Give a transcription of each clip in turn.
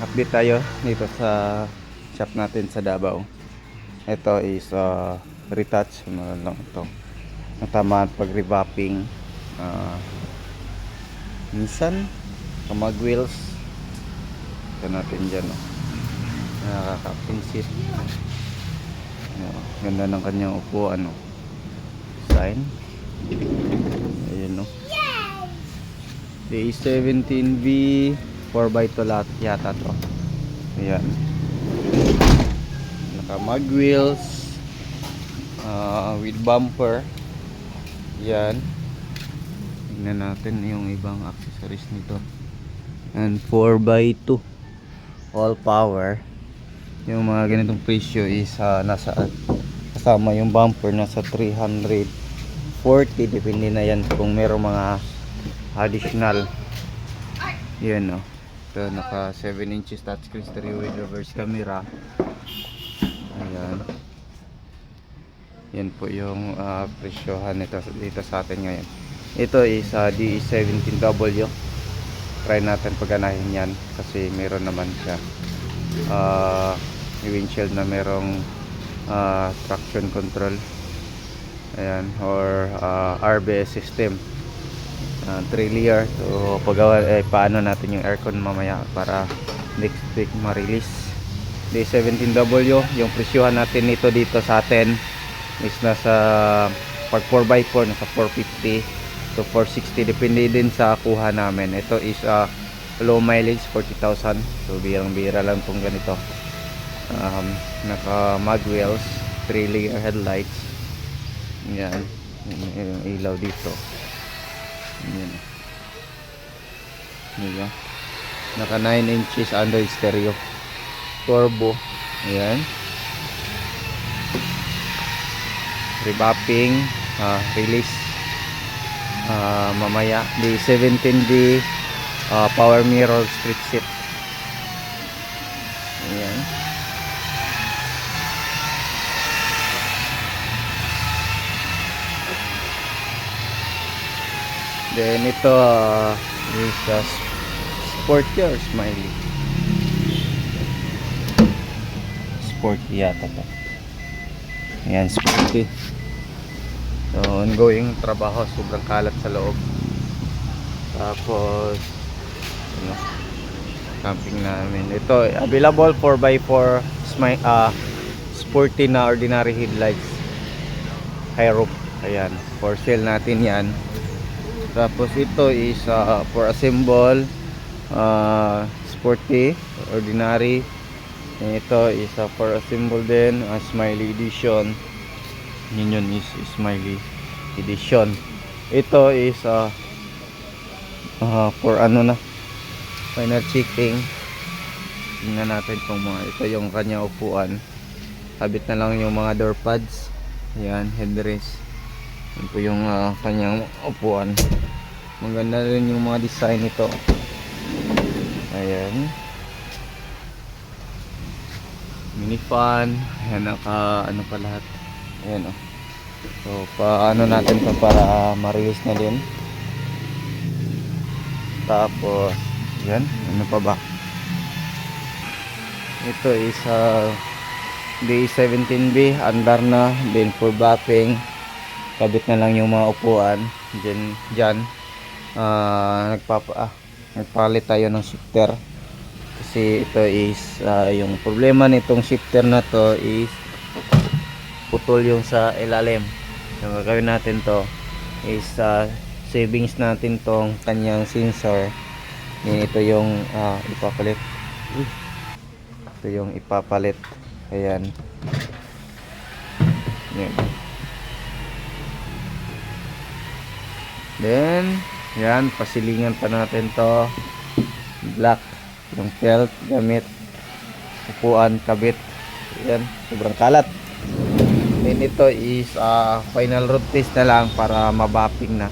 update tayo dito sa shop natin sa Davao. Ito is retouch, ano lang ito, natamaan pag revapping. Minsan kamag wheels ito natin dyan, nakaka-captain seat. Ganda ng kanyang upuan, design. Ayun, no. A17V 4x2 lahat yata to. Ayan, naka mag wheels with bumper. Yan, tingnan natin yung ibang accessories nito. And 4x2 all power. Yung mga ganitong presyo is nasa kasama yung bumper nasa 340, depende na yan kung merong mga additional. Yan, no. So naka 7 inches touchscreen stereo with reverse camera. Ayan, yan po yung presyohan nito dito sa atin ngayon. Ito is DE17W. Try natin pagganahin yan kasi meron naman siya yung windshield na merong traction control. Ayan, or RBS system, 3-layer. So paggawa, paano natin yung aircon mamaya para next week ma-release. D17W, yung presyohan natin nito dito sa atin is nasa pag 4x4 nasa 450 to 460, depende din sa kuha namin. Ito is low mileage, 40,000. So birang-bira lang tong ganito. Naka mag wheels, 3-layer headlights. Yan, yung ilaw dito. Yan. Diba? Naka 9 inches Android stereo, turbo. Ayan, revapping, release mamaya. Di 17D power mirror street seat. Ayan, then ito is sporty or smiley. Sporty yata to. Ayan, sporty. So ongoing trabaho, sobrang kalat sa loob. Tapos ano, camping namin. Ito available 4x4 sporty na ordinary headlights, high roof. Ayan, for sale natin yan. Tapos ito is for assemble, sporty, ordinary. And ito is for assemble din, smiley edition. Yun is smiley edition. Ito is for ano na, final checking. Tingnan natin kung ito yung kanya upuan. Kabit na lang yung mga door pads. Ayan, headrest. Yan po yung kanyang upuan. Maganda rin yung mga design nito. Ayan, mini fan. Ayan, naka ano pa lahat. Ayan, oh. So paano natin to para ma-release na din. Tapos yan, ano pa ba, ito is D17B andar na din for bapping. Kabit na lang yung mga upuan dyan. Nagpalit tayo ng shifter kasi ito is yung problema nitong shifter na to is putol yung sa ilalim. So gagawin natin to is savings natin tong kanyang sensor. Ito yung ipapalit. Ito yung ipapalit. Ayan. Yan. Then yan, pasilingan pa natin to. Black yung felt gamit upuan, kabit. Yan, sobrang kalat. Then ito is final road test na lang para mabapping na.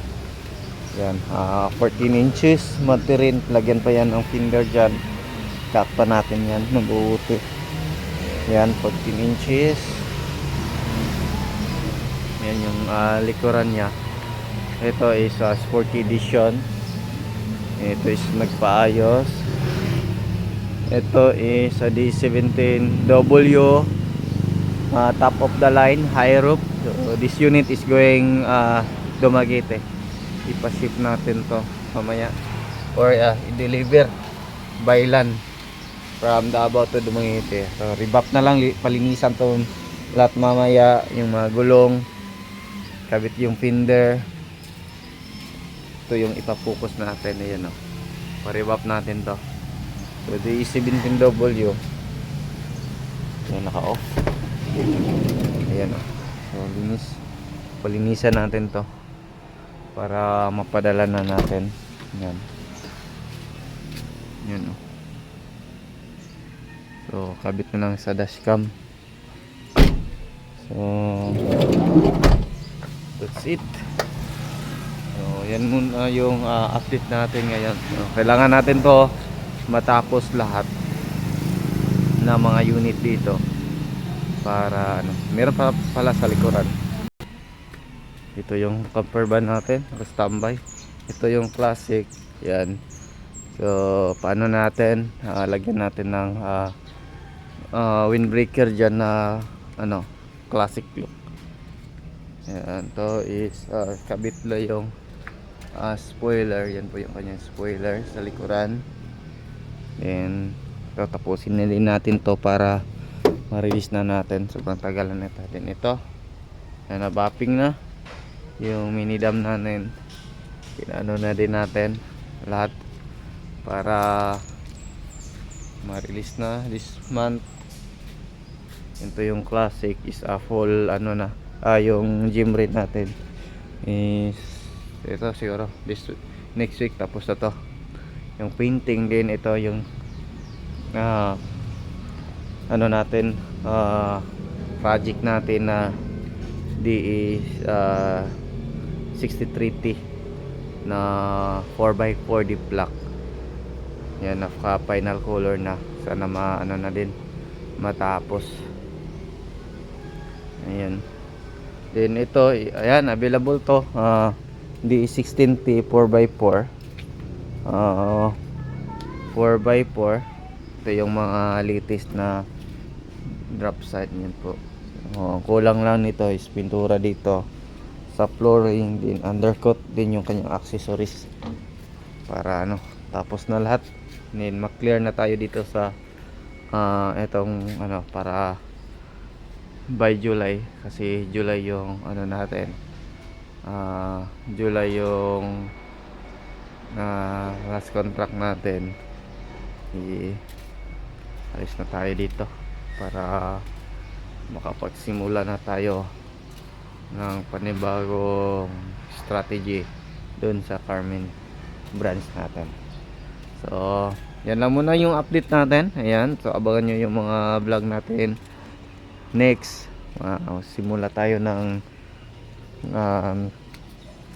Yan, 14 inches material. Lagyan pa yan ang finger dyan. Kakpa natin yan, nabubuti. Yan, 14 inches. Yan yung likuran nya. Ito is sporty edition. Ito is nagpaayos. Ito is a D17W, top of the line, high roof. So this unit is going Dumaguete. Ipa-ship natin to mamaya, or i-deliver by land from Davao to Dumaguete. So revamp na lang, palinisan to lahat mamaya, yung mga gulong, kabit yung fender. Ito yung ipapokus natin. Ayan o, pa-revamp natin to. So the E17W, ayan, naka-off. Ayan o, so palinisan natin to para mapadala na natin. Ayan. Ayan o. So kabit na lang sa dashcam. So that's it. So yan muna yung update natin ngayon. So, kailangan natin to matapos lahat na mga unit dito para meron pa pala sa likuran. Ito yung camper van natin, standby. Ito yung classic. Yan. So paano natin lagyan natin ng windbreaker dyan na classic look. Yan, to is kabit lang yung spoiler. Yan po yung kanyang spoiler sa likuran. Then tapusin na din natin to para ma-release na natin. Sobrang tagalan na natin ito. Yan, nabapping na yung mini dam natin. Pinano na din natin lahat para ma-release na this month. Ito yung classic is a full yung gym rate natin is ito siguro next week tapos na to. Yung painting din, ito yung natin project natin na DE 63T na 4x4 deep black. Yan, naka final color na. Sana na din matapos. Ayan. Then ito, ayan, available to DE 16T 4x4. 4x4. Ito yung mga latest na drop side niyan po. Kulang lang nito is pintura dito sa flooring, din undercoat din yung kanyang accessories para tapos na lahat. Then ma-clear na tayo dito sa etong para by July, kasi July yung natin, July yung last contract natin. Alis na tayo dito para makapagsimula na tayo ng panibagong strategy dun sa Carmen branch natin. So yan lang muna yung update natin. Ayan, so abangan nyo yung mga vlog natin next. Simula tayo ng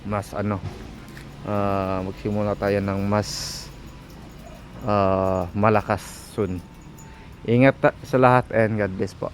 mas magsimula tayo ng mas malakas soon. Ingat sa lahat and God bless po.